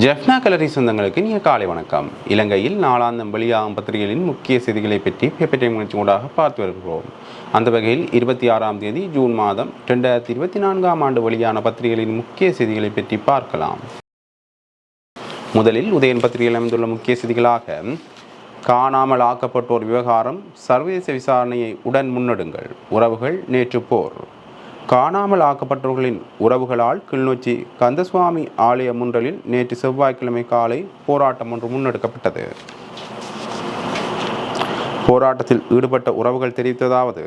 ஜெஃப்னா கலரி சொந்தங்களுக்கு இனிய காலை வணக்கம். இலங்கையில் நாளாந்தம் வெளியாகும் பத்திரிகைகளின் முக்கிய செய்திகளை பற்றி பேப்பர் முயற்சி ஊடாக பார்த்து வருகிறோம். அந்த வகையில் 26ஆம் தேதி ஜூன் மாதம் 2024ஆம் ஆண்டு வெளியான பத்திரிகைகளின் முக்கிய செய்திகளை பற்றி பார்க்கலாம். முதலில் உதயன் பத்திரிகையில் அமைந்துள்ள முக்கிய செய்திகளாக, காணாமல் ஆக்கப்பட்டோர் விவகாரம் சர்வதேச விசாரணையை உடன் முன்னெடுங்கள், உறவுகள் நேற்று போர். காணாமல் ஆக்கப்பட்டவர்களின் உறவுகளால் கிளிநொச்சி கந்தசுவாமி ஆலய முன்றலில் நேற்று செவ்வாய்க்கிழமை காலை போராட்டம் ஒன்று முன்னெடுக்கப்பட்டது. போராட்டத்தில் ஈடுபட்ட உறவுகள் தெரிவித்ததாவது,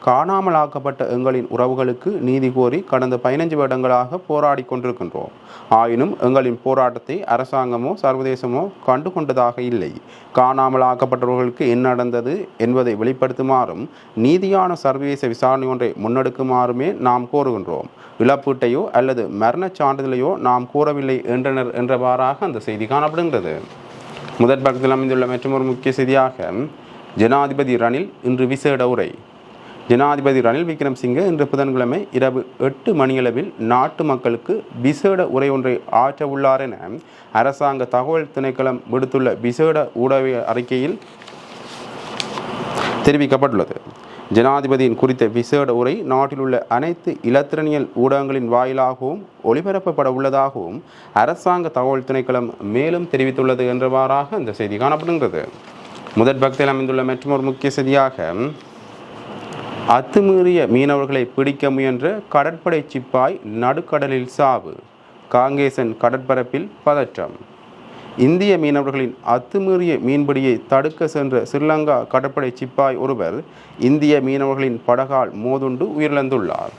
காணாமல் ஆக்கப்பட்ட எங்களின் உறவுகளுக்கு நீதி கோரி கடந்த 15 வருடங்களாக போராடி கொண்டிருக்கின்றோம். ஆயினும் எங்களின் போராட்டத்தை அரசாங்கமோ சர்வதேசமோ கண்டுகொண்டதாக இல்லை. காணாமல் ஆக்கப்பட்டவர்களுக்கு என்ன நடந்தது என்பதை வெளிப்படுத்துமாறும் நீதியான சர்வதேச விசாரணை ஒன்றை முன்னெடுக்குமாறுமே நாம் கோருகின்றோம். இழப்பீட்டையோ அல்லது மரணச் சான்றிதழையோ நாம் கோரவில்லை என்றனர் என்றவாறாக அந்த செய்தி காணப்படுகின்றது. முதற் பக்கத்தில் அமைந்துள்ள மற்றொரு முக்கிய செய்தியாக, ஜனாதிபதி ரணில் இன்று விசேட உரை. ஜனாதிபதி ரணில் விக்ரமசிங்கே இன்று புதன்கிழமை இரவு 8 மணியளவில் நாட்டு மக்களுக்கு விசேட உரை ஒன்றை ஆற்ற உள்ளார் என அரசாங்க தகவல் திணைக்களம் விடுத்துள்ள விசேட ஊடக அறிக்கையில் தெரிவிக்கப்பட்டுள்ளது. ஜனாதிபதியின் குறித்த விசேட உரை நாட்டில் உள்ள அனைத்து இலத்திரனியல் ஊடகங்களின் வாயிலாகவும் ஒளிபரப்பப்பட உள்ளதாகவும் அரசாங்க தகவல் திணைக்களம் மேலும் தெரிவித்துள்ளது என்றவாறாக இந்த செய்தி காணப்படுகின்றது. முதற் பக்கத்தில் அமைந்துள்ள மற்றொரு முக்கிய செய்தியாக, அத்துமீறிய மீனவர்களை பிடிக்க முயன்ற கடற்படை சிப்பாய் நடுக்கடலில் சாவு, காங்கேசன் கடற்பரப்பில் பதற்றம். இந்திய மீனவர்களின் அத்துமீறிய மீன்பிடியை தடுக்க சென்ற ஸ்ரீலங்கா கடற்படை சிப்பாய் ஒருவர் இந்திய மீனவர்களின் படகால் மோதுண்டு உயிரிழந்துள்ளார்.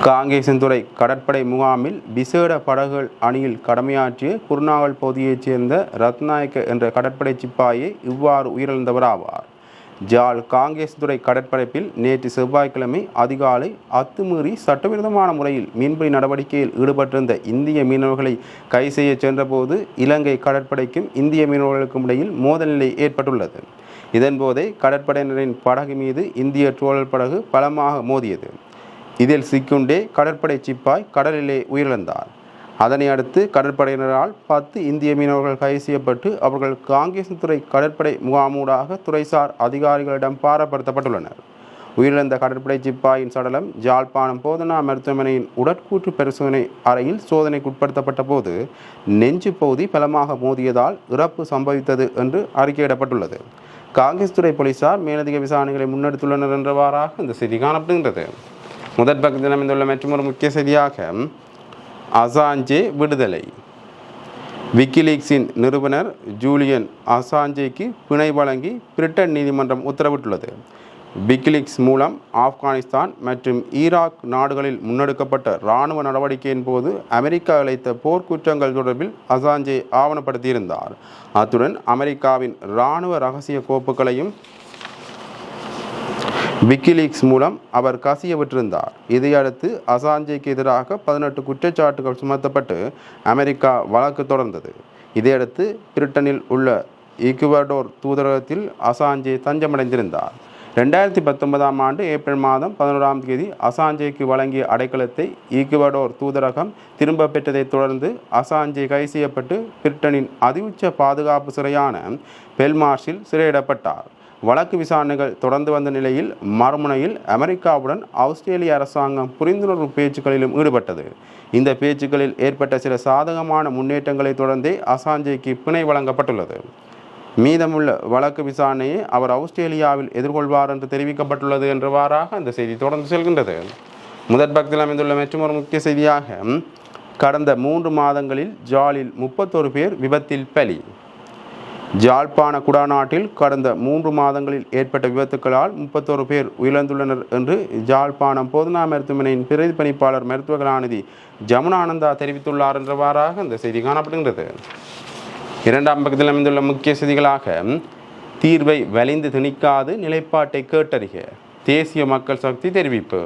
காங்கேசன்துறை கடற்படை முகாமில் விசேட படகுகள் அணியில் கடமையாற்றிய குருநாகல் பகுதியைச் சேர்ந்த ரத்நாயக்க என்ற கடற்படை சிப்பாயே இவ்வாறு உயிரிழந்தவராவார். ஜாழ் காங்கேசன்துறை கடற்பரப்பில் நேற்று செவ்வாய்க்கிழமை அதிகாலை அத்துமீறி சட்டவிரோதமான முறையில் மீன்பிடி நடவடிக்கையில் ஈடுபட்டிருந்த இந்திய மீனவர்களை கைது செய்ய சென்றபோது இலங்கை கடற்படைக்கும் இந்திய மீனவர்களுக்கும் இடையில் மோதல் நிலை ஏற்பட்டுள்ளது. இதன்போதே கடற்படையினரின் படகு மீது இந்திய ட்ரோலர் படகு பலமாக மோதியது. இதில் சிக்குண்டே கடற்படை சிப்பாய் கடலிலே உயிரிழந்தார். அதனை அடுத்து கடற்படையினரால் 10 இந்திய மீனவர்கள் கைது செய்யப்பட்டு அவர்கள் காங்கேசன்துறை கடற்படை முகாமூடாக துறைசார் அதிகாரிகளிடம் பாரப்படுத்தப்பட்டுள்ளனர். உயிரிழந்த கடற்படை சிப்பாயின் சடலம் யாழ்ப்பாணம் போதனா மருத்துவமனையின் உடற்கூற்று பரிசோதனை அறையில் சோதனைக்குட்படுத்தப்பட்ட போது நெஞ்சு பகுதி பலமாக மோதியதால் இறப்பு சம்பவித்தது என்று அறிக்கையிடப்பட்டுள்ளது. காங்கேசன்துறை போலீசார் மேலதிக விசாரணைகளை முன்னெடுத்துள்ளனர் என்றவாறாக இந்த செய்தி காணப்படுகின்றது. முதற் பக்கத்தில் அமைந்துள்ள மற்றொரு முக்கிய செய்தியாக, அசாஞ்சே விடுதலை. விக்கிலீக்ஸின் நிறுவனர் ஜூலியன் அசாஞ்சேக்கு பிணை வழங்கி பிரிட்டன் நீதிமன்றம் உத்தரவிட்டுள்ளது. விக்கிலீக்ஸ் மூலம் ஆப்கானிஸ்தான் மற்றும் ஈராக் நாடுகளில் முன்னெடுக்கப்பட்ட இராணுவ நடவடிக்கையின் போது அமெரிக்கா இழைத்த போர்க்குற்றங்கள் தொடர்பில் அசாஞ்சே ஆவணப்படுத்தியிருந்தார். அத்துடன் அமெரிக்காவின் இராணுவ இரகசிய கோப்புகளையும் விக்கிலீக்ஸ் மூலம் அவர் கசிய விட்டிருந்தார். இதையடுத்து அசாஞ்சேக்கு எதிராக 18 குற்றச்சாட்டுகள் சுமத்தப்பட்டு அமெரிக்கா வழக்கு தொடர்ந்தது. இதையடுத்து பிரிட்டனில் உள்ள ஈக்குவடோர் தூதரகத்தில் அசாஞ்சே தஞ்சமடைந்திருந்தார். 2019ஆம் ஆண்டு ஏப்ரல் மாதம் 11ஆம் தேதி அசாஞ்சேக்கு வழங்கிய அடைக்கலத்தை ஈக்குவடோர் தூதரகம் திரும்ப பெற்றதைத் தொடர்ந்து அசாஞ்சே கைது செய்யப்பட்டு பிரிட்டனின் அதிஉச்ச பாதுகாப்பு சிறையான பெல்மார்ஷில் சிறையிடப்பட்டார். வழக்கு விசாரணைகள் தொடர்ந்து வந்த நிலையில் மறுமுனையில் அமெரிக்காவுடன் ஆஸ்திரேலிய அரசாங்கம் புரிந்துணர்வு பேச்சுக்களிலும் ஈடுபட்டது. இந்த பேச்சுக்களில் ஏற்பட்ட சில சாதகமான முன்னேற்றங்களை தொடர்ந்தே அசாஞ்சேக்கு பிணை வழங்கப்பட்டுள்ளது. மீதமுள்ள வழக்கு விசாரணையை அவர் ஆஸ்திரேலியாவில் எதிர்கொள்வார் என்று தெரிவிக்கப்பட்டுள்ளது என்றவாறாக அந்த செய்தி தொடர்ந்து செல்கின்றது. முதற் பக்கத்தில் அமைந்துள்ள மற்றொரு முக்கிய செய்தியாக, கடந்த 3 மாதங்களில் ஜாலில் 31 பேர் விபத்தில் பலி. யாழ்ப்பாண குடாநாட்டில் கடந்த 3 மாதங்களில் ஏற்பட்ட விபத்துக்களால் 31 பேர் உயிரிழந்துள்ளனர் என்று யாழ்ப்பாணம் போதனா மருத்துவமனையின் பிரதிபலிப்பாளர் மருத்துவ கலாநிதி ஜமுனானந்தா தெரிவித்துள்ளார் என்றவாறாக இந்த செய்தி காணப்படுகின்றது. 2ஆம் பக்கத்தில் அமைந்துள்ள முக்கிய செய்திகளாக, தீர்வை வலிந்து திணிக்காது நிலைப்பாட்டை கேட்டறிக, தேசிய மக்கள் சக்தி தெரிவிப்பு.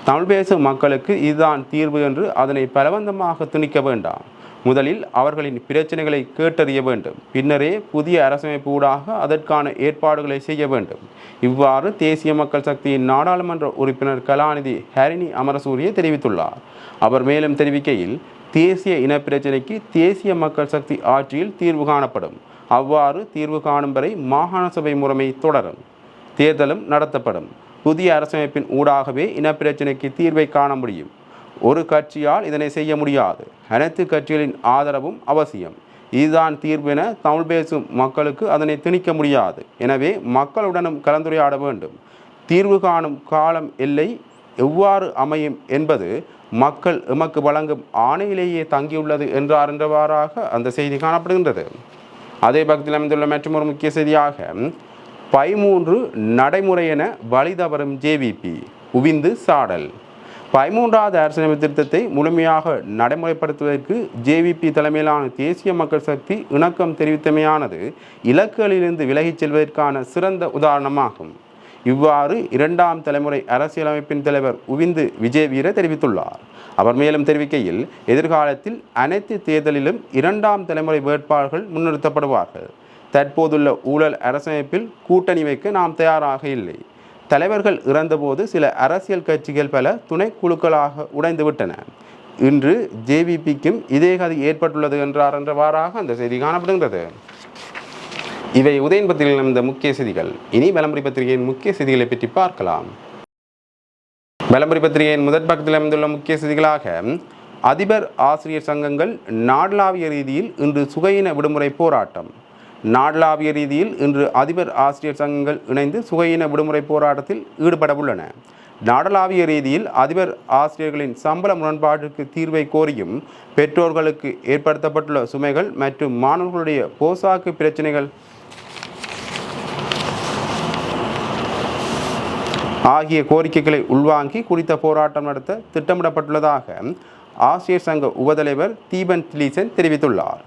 தமிழ் பேசும் மக்களுக்கு இதுதான் தீர்வு என்று அதனை பலவந்தமாக திணிக்க வேண்டாம். முதலில் அவர்களின் பிரச்சனைகளை கேட்டறிய வேண்டும், பின்னரே புதிய அரசமைப்பு ஊடாக அதற்கான ஏற்பாடுகளை செய்ய வேண்டும். இவ்வாறு தேசிய மக்கள் சக்தியின் நாடாளுமன்ற உறுப்பினர் கலாநிதி ஹரிணி அமரசூரிய தெரிவித்துள்ளார். அவர் மேலும் தெரிவிக்கையில், தேசிய இனப்பிரச்சினைக்கு தேசிய மக்கள் சக்தி ஆட்சியில் தீர்வு காணப்படும். அவ்வாறு தீர்வு காணும் வரை மாகாண சபை முறைமை தொடரும், தேர்தலும் நடத்தப்படும். புதிய அரசமைப்பின் ஊடாகவே இனப்பிரச்சினைக்கு தீர்வை காண முடியும். ஒரு கட்சியால் இதனை செய்ய முடியாது. அனைத்து கட்சிகளின் ஆதரவும் அவசியம். இதுதான் தீர்வென தமிழ் பேசும் மக்களுக்கு அதனை திணிக்க முடியாது. எனவே மக்களுடனும் கலந்துரையாட வேண்டும். தீர்வு காணும் காலம் எல்லை எவ்வாறு அமையும் என்பது மக்கள் எமக்கு வழங்கும் ஆணையிலேயே தங்கியுள்ளது என்றார் என்றவாறாக அந்த செய்தி காணப்படுகின்றது. அதே பக்கத்தில் அமைந்துள்ள மற்றொரு முக்கிய செய்தியாக, 13 நடைமுறை என வழி தவறும் ஜேவிபி உவிந்து சாடல். 13வது அரசியலமைப்பு திருத்தத்தை முழுமையாக நடைமுறைப்படுத்துவதற்கு ஜேவிபி தலைமையிலான தேசிய மக்கள் சக்தி இணக்கம் தெரிவித்தமையானது இலக்குகளிலிருந்து விலகிச் செல்வதற்கான சிறந்த உதாரணமாகும். இவ்வாறு 2ஆம் தலைமுறை அரசியலமைப்பின் தலைவர் உவிந்து விஜயவீர தெரிவித்துள்ளார். அவர் மேலும் தெரிவிக்கையில், எதிர்காலத்தில் அனைத்து தேர்தலிலும் 2ஆம் தலைமுறை வேட்பாளர்கள் முன்னிறுத்தப்படுவார்கள். தற்போதுள்ள ஊழல் அரசமைப்பில் கூட்டணி வைக்க நாம் தயாராக இல்லை. தலைவர்கள் இறந்தபோது சில அரசியல் கட்சிகள் பல துணைக்குழுக்களாக உடைந்துவிட்டன. இன்று ஜேவிபிக்கும் இதே கதி ஏற்பட்டுள்ளது என்றார் என்றவாறாக அந்த செய்தி காணப்படுகின்றது. இவை உதயன் பத்திரிகையில் இருந்த முக்கிய செய்திகள். இனி வலம்புரி பத்திரிகையின் முக்கிய செய்திகளை பற்றி பார்க்கலாம். வலம்புரி பத்திரிகையின் முதற் பக்கத்தில் அமைந்துள்ள முக்கிய செய்திகளாக, அதிபர் ஆசிரியர் சங்கங்கள் நாடளாவிய ரீதியில் இன்று சுகையின விடுமுறை போராட்டம். நாடளாவிய ரீதியில் இன்று அதிபர் ஆசிரியர் சங்கங்கள் இணைந்து சுகையின விடுமுறை போராட்டத்தில் ஈடுபட உள்ளன. நாடளாவிய ரீதியில் அதிபர் ஆசிரியர்களின் சம்பள முரண்பாட்டிற்கு தீர்வை கோரியும், பெற்றோர்களுக்கு ஏற்படுத்தப்பட்டுள்ள சுமைகள் மற்றும் மாணவர்களுடைய போசாக்கு பிரச்சினைகள் ஆகிய கோரிக்கைகளை உள்வாங்கி குறித்த போராட்டம் நடத்த திட்டமிடப்பட்டுள்ளதாக ஆசிரியர் சங்க உபதலைவர் தீபன் திலீசன் தெரிவித்துள்ளார்.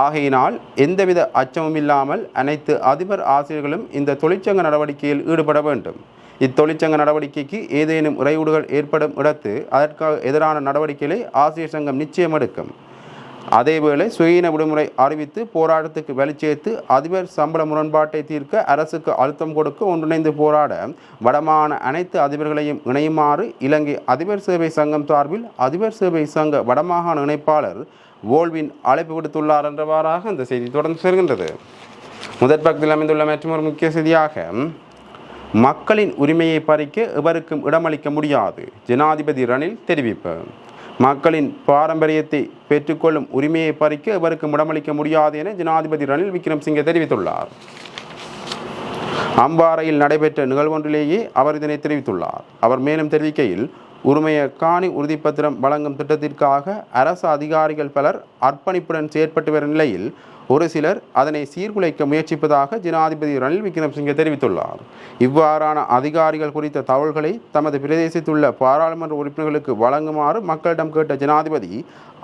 ஆகையினால் எந்தவித அச்சமும் இல்லாமல் அனைத்து அதிபர் ஆசிரியர்களும் இந்த தொழிற்சங்க நடவடிக்கையில் ஈடுபட வேண்டும். இத்தொழிற்சங்க நடவடிக்கைக்கு ஏதேனும் இடையூறுகள் ஏற்படும் இடத்து அதற்கு எதிரான நடவடிக்கைகளை ஆசிரியர் சங்கம் நிச்சயம் எடுக்கும். அதேவேளை சுயீன விடுமுறை அறிவித்து போராட்டத்துக்கு வெளிச்சேர்த்து அதிபர் சம்பள முரண்பாட்டை தீர்க்க அரசுக்கு அழுத்தம் கொடுக்க ஒன்றிணைந்து போராட வடமாகாண அனைத்து அதிபர்களையும் இணையுமாறு இலங்கை அதிபர் சேவை சங்கம் சார்பில் அதிபர் சேவை சங்க வடமாகாண இணைப்பாளர் வோல்வின் அழைப்பு விடுத்துள்ளார் என்றவாறாக அந்த செய்தி தொடர்ந்து செல்கின்றது. முதற் பக்கத்தில் அமைந்துள்ள மற்றொரு முக்கிய செய்தியாக, மக்களின் உரிமையை பறிக்க எவருக்கும் இடமளிக்க முடியாது, ஜனாதிபதி ரணில் தெரிவிப்பு. மக்களின் பாரம்பரியத்தை பெற்றுக்கொள்ளும் உரிமையை பறிக்க எவருக்கும் இடமளிக்க முடியாது என ஜனாதிபதி ரணில் விக்ரமசிங்கே தெரிவித்துள்ளார். அம்பாறையில் நடைபெற்ற நிகழ்வொன்றிலேயே அவர் இதனை தெரிவித்துள்ளார். அவர் மேலும் தெரிவிக்கையில், உரிமைய காணி உறுதிப்பத்திரம் வழங்கும் திட்டத்திற்காக அரசு அதிகாரிகள் பலர் அர்ப்பணிப்புடன் செயற்பட்டு வரும் நிலையில் ஒரு சிலர் அதனை சீர்குலைக்க முயற்சிப்பதாக ஜனாதிபதி ரணில் விக்ரமசிங்கே தெரிவித்துள்ளார். இவ்வாறான அதிகாரிகள் குறித்த தகவல்களை தமது பிரதேசத்துள்ள பாராளுமன்ற உறுப்பினர்களுக்கு வழங்குமாறு மக்களிடம் கேட்ட ஜனாதிபதி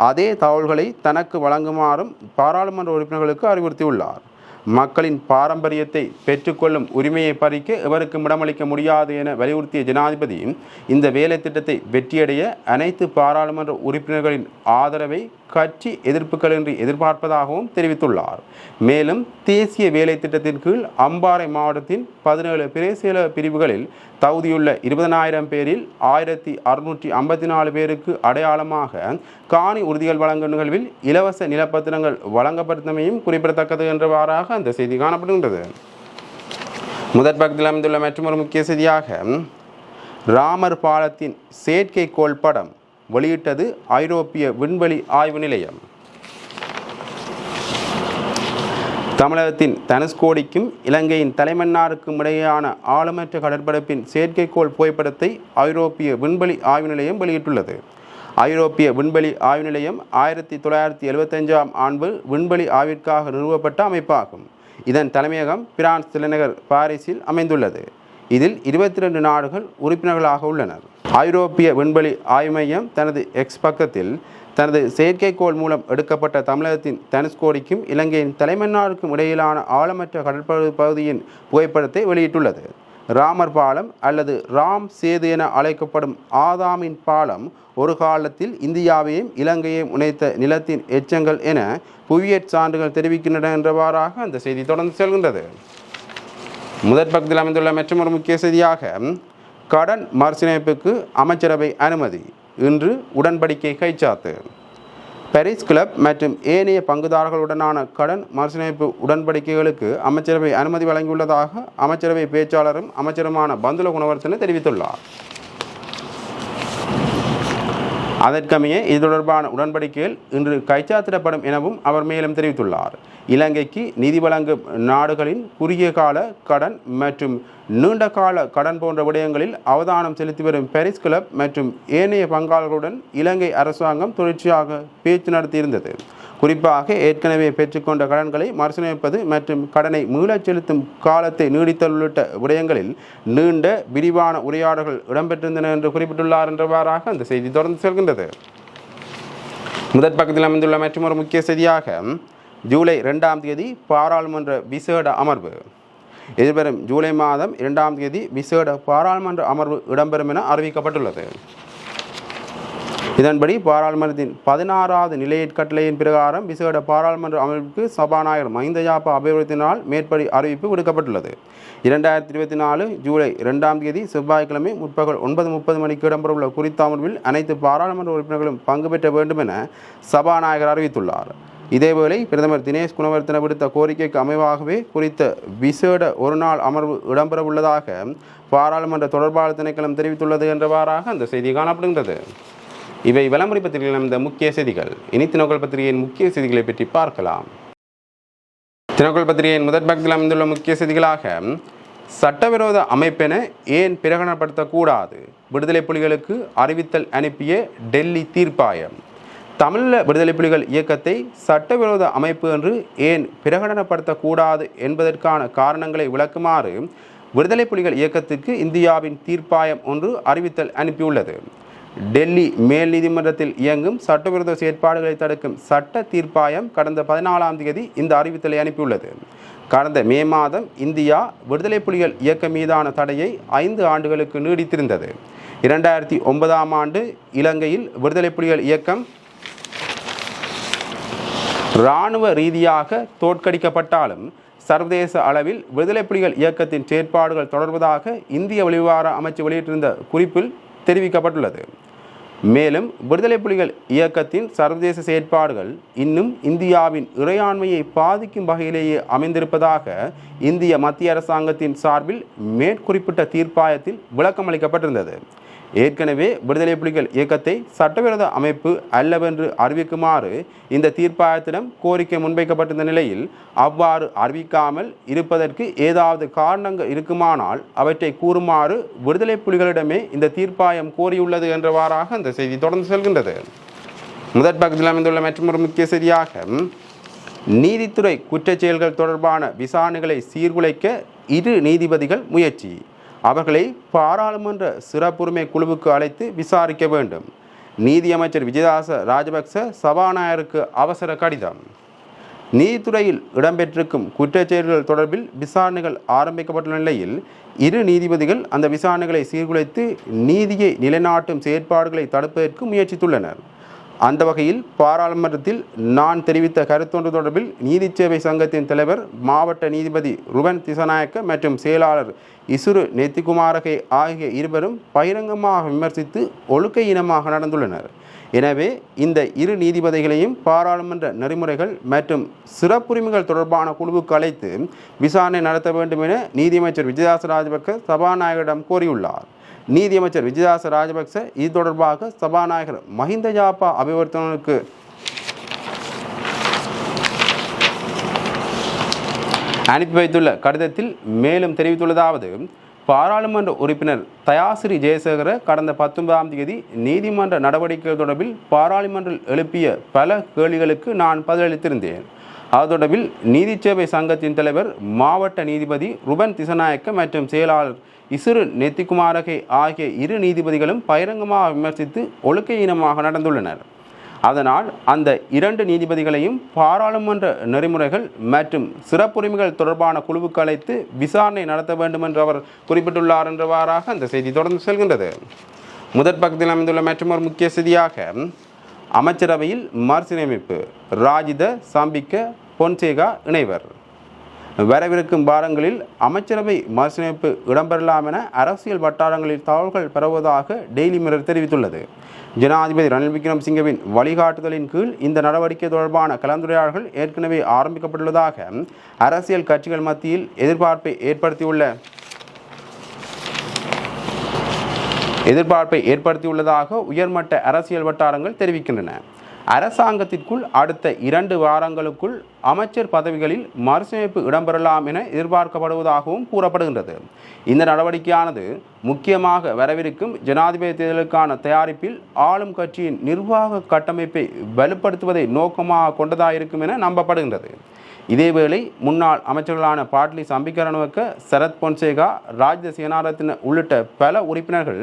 அதே தகவல்களை தனக்கு வழங்குமாறும் பாராளுமன்ற உறுப்பினர்களுக்கு அறிவுறுத்தியுள்ளார். மக்களின் பாரம்பரியத்தை பெற்றுக்கொள்ளும் உரிமையை பறிக்க எவருக்கும் இடமளிக்க முடியாது என வலியுறுத்திய ஜனாதிபதி இந்த வேலை திட்டத்தை வெற்றியடைய அனைத்து பாராளுமன்ற உறுப்பினர்களின் ஆதரவை கட்சி எதிர்ப்புகளின்றி எதிர்பார்ப்பதாகவும் தெரிவித்துள்ளார். மேலும் தேசிய வேலை திட்டத்தின் கீழ் அம்பாறை மாவட்டத்தின் 17 பிரேசில பிரிவுகளில் தகுதியுள்ள 20,000 பேரில் 1654 பேருக்கு அடையாளமாக காணி உறுதிகள் வழங்கும் நிகழ்வில் இலவச நிலப்பத்திரங்கள் வழங்கப்பட்டமையும் குறிப்பிடத்தக்கது என்றவாறாக அந்த செய்தி காணப்படுகின்றது. முதற் பக்கத்தில் அமைந்துள்ள மற்றொரு முக்கிய செய்தியாக, ராமர் பாலத்தின் செயற்கைக்கோள் படம் வெளியிட்டது ஐரோப்பிய விண்வெளி ஆய்வு நிலையம். தமிழகத்தின் தனுஷ்கோடிக்கும் இலங்கையின் தலைமன்னாருக்கும் இடையேயான ஆழமற்ற கடற்பரப்பின் செயற்கைக்கோள் புகைப்படத்தை ஐரோப்பிய விண்வெளி ஆய்வு நிலையம் வெளியிட்டுள்ளது. ஐரோப்பிய விண்வெளி ஆய்வு நிலையம் 1975ஆம் ஆண்டு விண்வெளி ஆய்விற்காக நிறுவப்பட்ட அமைப்பாகும். இதன் தலைமையகம் பிரான்ஸ் தலைநகர் பாரிஸில் அமைந்துள்ளது. இதில் 22 நாடுகள் உறுப்பினர்களாக உள்ளனர். ஐரோப்பிய விண்வெளி ஆய்வு மையம் தனது எக்ஸ் பக்கத்தில் தனது செயற்கைக்கோள் மூலம் எடுக்கப்பட்ட தமிழகத்தின் தனுஷ்கோடிக்கும் இலங்கையின் தலைமன்னாருக்கும் இடையிலான ஆழமற்ற கடற்பகுதியின் புகைப்படத்தை வெளியிட்டுள்ளது. ராமர் பாலம் அல்லது ராம் சேது என அழைக்கப்படும் ஆதாமின் பாலம் ஒரு காலத்தில் இந்தியாவையும் இலங்கையையும் இணைத்த நிலத்தின் எச்சங்கள் என புவியியற் சான்றுகள் தெரிவிக்கின்றன என்றவாறாக அந்த செய்தி தொடர்ந்து செல்கின்றது. முதற் பக்கத்தில் அமைந்துள்ள மற்றொரு முக்கிய செய்தியாக கடன் மறுசீரமைப்புக்கு அமைச்சரவை அனுமதி, இன்று உடன்படிக்கை கைச்சாத்து. பாரிஸ் கிளப் மற்றும் ஏனைய பங்குதாரர்களுடனான கடன் மறுசீரமைப்பு உடன்படிக்கைகளுக்கு அமைச்சரவை அனுமதி வழங்கியுள்ளதாக அமைச்சரவை பேச்சாளரும் அமைச்சருமான பந்துல குணவர்த்தன தெரிவித்துள்ளார். அதற்கமைய இது தொடர்பான உடன்படிக்கைகள் இன்று கைச்சாத்திடப்படும் எனவும் அவர் மேலும் தெரிவித்துள்ளார். இலங்கைக்கு நிதி வழங்கும் நாடுகளின் குறுகிய கால கடன் மற்றும் நீண்ட கால கடன் போன்ற விடயங்களில் அவதானம் செலுத்தி வரும் பாரிஸ் கிளப் மற்றும் ஏனைய பங்காளர்களுடன் இலங்கை அரசாங்கம் தொடர்ச்சியாக பேச்சு நடத்தியிருந்தது. குறிப்பாக ஏற்கனவே பெற்றுக்கொண்ட கடன்களை மறுசீரமைப்பது மற்றும் கடனை மீளச் செலுத்தும் காலத்தை நீடித்தல் உள்ளிட்ட விடயங்களில் நீண்ட விரிவான உரையாடல்கள் இடம்பெற்றிருந்தன என்று குறிப்பிட்டுள்ளார் என்றவாறாக அந்த செய்தி தொடர்ந்து செல்கின்றது. முதற் பக்கத்தில் அமைந்துள்ள மற்றொரு முக்கிய செய்தியாக ஜூலை 2ஆம் தேதி பாராளுமன்ற விசேட அமர்வு. எதிர்வரும் ஜூலை மாதம் 2ஆம் தேதி விசேட பாராளுமன்ற அமர்வு இடம்பெறும் என அறிவிக்கப்பட்டுள்ளது. இதன்படி பாராளுமன்றத்தின் 16வது நிலையற்கட்டளையின் பிரகாரம் விசேட பாராளுமன்ற அமர்வுக்கு சபாநாயகர் மஹிந்த யாப்பா அபிவிருத்தினால் மேற்படி அறிவிப்பு விடுக்கப்பட்டுள்ளது. 2024 ஜூலை 2ஆம் தேதி செவ்வாய்க்கிழமை முற்பகல் 9:30 மணிக்கு இடம்பெறவுள்ள குறித்த அமர்வில் அனைத்து பாராளுமன்ற உறுப்பினர்களும் பங்கு பெற்ற வேண்டும் என சபாநாயகர் அறிவித்துள்ளார். இதேவேளை பிரதமர் தினேஷ் குணவர்த்தன விடுத்த கோரிக்கைக்கு அமைவாகவே குறித்த விசேட ஒருநாள் அமர்வு இடம்பெறவுள்ளதாக பாராளுமன்ற தொடர்பாளர் திணைக்களம் தெரிவித்துள்ளது என்றவாறாக அந்த செய்தி காணப்படுகின்றது. இவை விளம்பர பத்திரிகையில் அமைந்த முக்கிய செய்திகள். இனி தினகரன் பத்திரிகையின் முக்கிய செய்திகளை பற்றி பார்க்கலாம். தினகரன் பத்திரிகையின் முதற் பக்கத்தில் அமைந்துள்ள முக்கிய செய்திகளாக சட்டவிரோத அமைப்பென ஏன் பிரகடனப்படுத்தக்கூடாது, விடுதலை புலிகளுக்கு அறிவித்தல் அனுப்பிய டெல்லி தீர்ப்பாயம். தமிழீழ விடுதலை புலிகள் இயக்கத்தை சட்டவிரோத அமைப்பு என்று ஏன் பிரகடனப்படுத்தக்கூடாது என்பதற்கான காரணங்களை விளக்குமாறு விடுதலை புலிகள் இயக்கத்திற்கு இந்தியாவின் தீர்ப்பாயம் ஒன்று அறிவித்தல் அனுப்பியுள்ளது. டெல்லி மேல் நீதிமன்றத்தில் இயங்கும் சட்டவிரோத செயற்பாடுகளை தடுக்கும் சட்ட தீர்ப்பாயம் கடந்த 14ஆம் தேதி இந்த அறிவித்தலை அனுப்பியுள்ளது. கடந்த மே மாதம் இந்தியா விடுதலை புலிகள் இயக்கம் மீதான தடையை 5 ஆண்டுகளுக்கு நீடித்திருந்தது. 2009ஆம் ஆண்டு இலங்கையில் விடுதலை புலிகள் இயக்கம் இராணுவ ரீதியாக தோற்கடிக்கப்பட்டாலும் சர்வதேச அளவில் விடுதலை புலிகள் இயக்கத்தின் செயற்பாடுகள் தொடர்வதாக இந்திய வெளிவிவகார அமைச்சு வெளியிட்டிருந்த குறிப்பில் தெரிவிக்கப்பட்டுள்ளது. மேலும் விடுதலை புலிகள் இயக்கத்தின் சர்வதேச செயற்பாடுகள் இன்னும் இந்தியாவின் இறையாண்மையை பாதிக்கும் வகையிலேயே அமைந்திருப்பதாக இந்திய மத்திய அரசாங்கத்தின் சார்பில் மேற்குறிப்பிட்ட தீர்ப்பாயத்தில் விளக்கமளிக்கப்பட்டிருந்தது. ஏற்கனவே விடுதலை புலிகள் இயக்கத்தை சட்டவிரோத அமைப்பு அல்லவென்று அறிவிக்குமாறு இந்த தீர்ப்பாயத்திடம் கோரிக்கை முன்வைக்கப்பட்டிருந்த நிலையில் அவ்வாறு அறிவிக்காமல் இருப்பதற்கு ஏதாவது காரணங்கள் இருக்குமானால் அவற்றை கூறுமாறு விடுதலை புலிகளிடமே இந்த தீர்ப்பாயம் கோரியுள்ளது என்றவாறாக அந்த செய்தி தொடர்ந்து செல்கின்றது. முதற் பக்கத்தில் அமைந்துள்ள மற்றொரு முக்கிய செய்தியாக நீதித்துறை குற்றச்செயல்கள் தொடர்பான விசாரணைகளை சீர்குலைக்க 2 நீதிபதிகள் முயற்சி, அவர்களை பாராளுமன்ற சிறப்புரிமை குழுவுக்கு அழைத்து விசாரிக்க வேண்டும். நீதியமைச்சர் விஜயதாச ராஜபக்ச சபாநாயகருக்கு அவசர கடிதம். நீதித்துறையில் இடம்பெற்றிருக்கும் குற்றச்செயல்கள் தொடர்பில் விசாரணைகள் ஆரம்பிக்கப்பட்டுள்ள நிலையில் 2 நீதிபதிகள் அந்த விசாரணைகளை சீர்குலைத்து நீதியை நிலைநாட்டும் செயற்பாடுகளை தடுப்பதற்கு முயற்சித்துள்ளனர். அந்த வகையில் பாராளுமன்றத்தில் நான் தெரிவித்த கருத்தொன்று தொடர்பில் நீதி சேவை சங்கத்தின் தலைவர் மாவட்ட நீதிபதி ருபன் திசநாயக்க மற்றும் செயலாளர் இசுரு நெத்திகுமாரகை ஆகிய இருவரும் பகிரங்கமாக விமர்சித்து ஒழுக்கையினமாக நடந்துள்ளனர். எனவே இந்த 2 நீதிபதிகளையும் பாராளுமன்ற நெறிமுறைகள் மற்றும் சிறப்புரிமைகள் தொடர்பான குழுவுக்கு அழைத்து விசாரணை நடத்த வேண்டும் என நீதியமைச்சர் விஜயதாச ராஜபக்ச சபாநாயகரிடம் கோரியுள்ளார். நீதியமைச்சர் விஜயதாச ராஜபக்ச இது தொடர்பாக சபாநாயகர் மஹிந்த யாப்பா அபிவர்த்தனுக்கு அனுப்பி வைத்துள்ள கடிதத்தில் மேலும் தெரிவித்துள்ளதாவது, பாராளுமன்ற உறுப்பினர் தயாசிறி ஜெயசேகர கடந்த 19ஆம் தேதி நீதிமன்ற நடவடிக்கைகள் தொடர்பில் பாராளுமன்றில் எழுப்பிய பல கேள்விகளுக்கு நான் பதிலளித்திருந்தேன். அது தொடர்பில் நீதி சேவை சங்கத்தின் தலைவர் மாவட்ட நீதிபதி ருபன் திசநாயக்க மற்றும் செயலாளர் இசுரு நெத்திகுமாரகை ஆகிய 2 நீதிபதிகளும் பகிரங்கமாக விமர்சித்து ஒழுக்கையினமாக நடந்துள்ளனர். அதனால் அந்த 2 நீதிபதிகளையும் பாராளுமன்ற நெறிமுறைகள் மற்றும் சிறப்புரிமைகள் தொடர்பான குழுவுக்கு அழைத்து விசாரணை நடத்த வேண்டும் என்று அவர் குறிப்பிட்டுள்ளார் என்றவாறாக அந்த செய்தி தொடர்ந்து செல்கின்றது. முதற் பக்கத்தில் அமைந்துள்ள மற்றொரு முக்கிய செய்தியாக அமைச்சரவையில் மறுசீரமைப்பு, ராஜித சாம்பிக்க பொன்சேகா இணைவர். வரவிருக்கும் வாரங்களில் அமைச்சரவை மறுசீரமைப்பு இடம்பெறலாம் என அரசியல் வட்டாரங்களில் தகவல்கள் பரவுவதாக டெய்லி மிரர் தெரிவித்துள்ளது. ஜனாதிபதி ரணில் விக்ரமசிங்கவின் வழிகாட்டுதலின் கீழ் இந்த நடவடிக்கை தொடர்பான கலந்துரையாடல்கள் ஏற்கனவே ஆரம்பிக்கப்பட்டுள்ளதாக அரசியல் கட்சிகள் மத்தியில் எதிர்பார்ப்பை ஏற்படுத்தியுள்ளதாக உயர்மட்ட அரசியல் வட்டாரங்கள் தெரிவிக்கின்றன. அரசாங்கத்திற்குள் அடுத்த 2 வாரங்களுக்குள் அமைச்சர் பதவிகளில் மறுசீரமைப்பு இடம்பெறலாம் என எதிர்பார்க்கப்படுவதாகவும் கூறப்படுகின்றது. இந்த நடவடிக்கையானது முக்கியமாக வரவிருக்கும் ஜனாதிபதி தேர்தலுக்கான தயாரிப்பில் ஆளும் கட்சியின் நிர்வாக கட்டமைப்பை வலுப்படுத்துவதை நோக்கமாக கொண்டதாயிருக்கும் என நம்பப்படுகின்றது. இதேவேளை முன்னாள் அமைச்சர்களான பாட்லி சம்பிக்கரணவக்க, சரத் பொன்சேகா, ராஜித சேனாரத்ன உள்ளிட்ட பல உறுப்பினர்கள்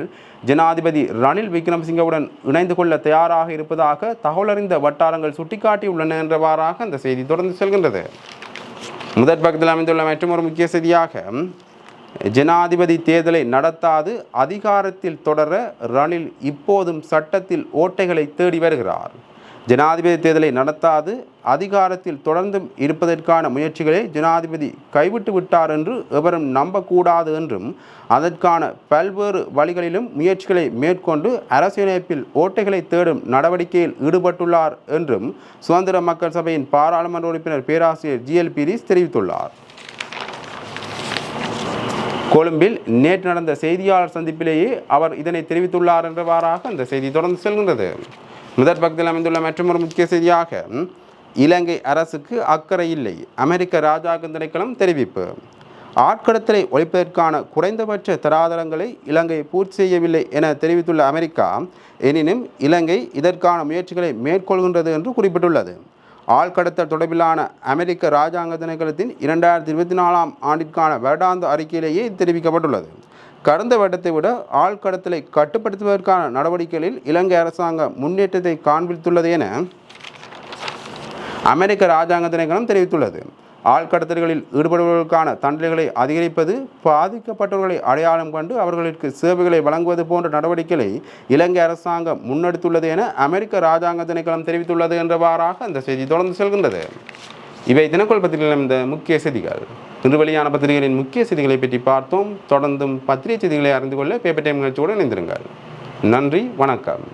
ஜனாதிபதி ரணில் விக்ரமசிங்கவுடன் இணைந்து கொள்ள தயாராக இருப்பதாக தகவலறிந்த வட்டாரங்கள் சுட்டிக்காட்டியுள்ளன என்றவாறாக அந்த செய்தி தொடர்ந்து செல்கின்றது. முதற் பக்கத்தில் அமைந்துள்ள மற்றொரு முக்கிய செய்தியாக ஜனாதிபதி தேர்தலை நடத்தாது அதிகாரத்தில் தொடர ரணில் இப்போதும் சட்டத்தில் ஓட்டைகளை தேடி வருகிறார். ஜனாதிபதி தேர்தலை நடத்தாது அதிகாரத்தில் தொடர்ந்தும் இருப்பதற்கான முயற்சிகளை ஜனாதிபதி கைவிட்டு விட்டார் என்று எவரும் நம்பக்கூடாது என்றும் அதற்கான பல்வேறு வழிகளிலும் முயற்சிகளை மேற்கொண்டு அரசியலமைப்பில் ஓட்டைகளை தேடும் நடவடிக்கையில் ஈடுபட்டுள்ளார் என்றும் சுதந்திர மக்கள் சபையின் பாராளுமன்ற உறுப்பினர் பேராசிரியர் GL பீரிஸ் தெரிவித்துள்ளார். கொழும்பில் நேற்று நடந்த செய்தியாளர் சந்திப்பிலேயே அவர் இதனை தெரிவித்துள்ளார் என்றவாறாக அந்த செய்தி தொடர்ந்து செல்கின்றது. முதற் பக்கத்தில் அமைந்துள்ள மற்றொரு முக்கிய செய்தியாக இலங்கை அரசுக்கு அக்கறை இல்லை, அமெரிக்க ராஜாங்க திணைக்களம் தெரிவிப்பு. ஆட்கடத்தலை ஒழிப்பதற்கான குறைந்தபட்ச தராதரங்களை இலங்கை பூர்த்தி செய்யவில்லை என தெரிவித்துள்ள அமெரிக்கா, எனினும் இலங்கை இதற்கான முயற்சிகளை மேற்கொள்கின்றது என்று குறிப்பிட்டுள்ளது. ஆழ்கடத்தல் தொடர்பிலான அமெரிக்க ராஜாங்க திணைக்களத்தின் 2024 ஆண்டிற்கான வருடாந்த அறிக்கையிலேயே தெரிவிக்கப்பட்டுள்ளது. கடந்த வருடத்தை விட ஆழ்கடத்தலை கட்டுப்படுத்துவதற்கான நடவடிக்கைகளில் இலங்கை அரசாங்கம் முன்னேற்றத்தை காண்பித்துள்ளது என அமெரிக்க ராஜாங்க திணைக்களம் தெரிவித்துள்ளது. ஆழ்கடத்தல்களில் ஈடுபடுபவர்களுக்கான தண்டனைகளை அதிகரிப்பது, பாதிக்கப்பட்டவர்களை அடையாளம் கண்டு அவர்களுக்கு சேவைகளை வழங்குவது போன்ற நடவடிக்கைகளை இலங்கை அரசாங்கம் முன்னெடுத்துள்ளது என அமெரிக்க ராஜாங்க திணைக்களம் தெரிவித்துள்ளது என்றவாறாக அந்த செய்தி தொடர்ந்து செல்கின்றது. இவை தினக்குள் பத்திரிகையில் இந்த முக்கிய செய்திகள். இன்று வெளியான பத்திரிகைகளின் முக்கிய செய்திகளை பற்றி பார்த்தோம். தொடர்ந்தும் பத்திரிகை செய்திகளை அறிந்து கொள்ள பேப்பர் டைம் நிகழ்ச்சியோடு இணைந்திருங்கள். நன்றி, வணக்கம்.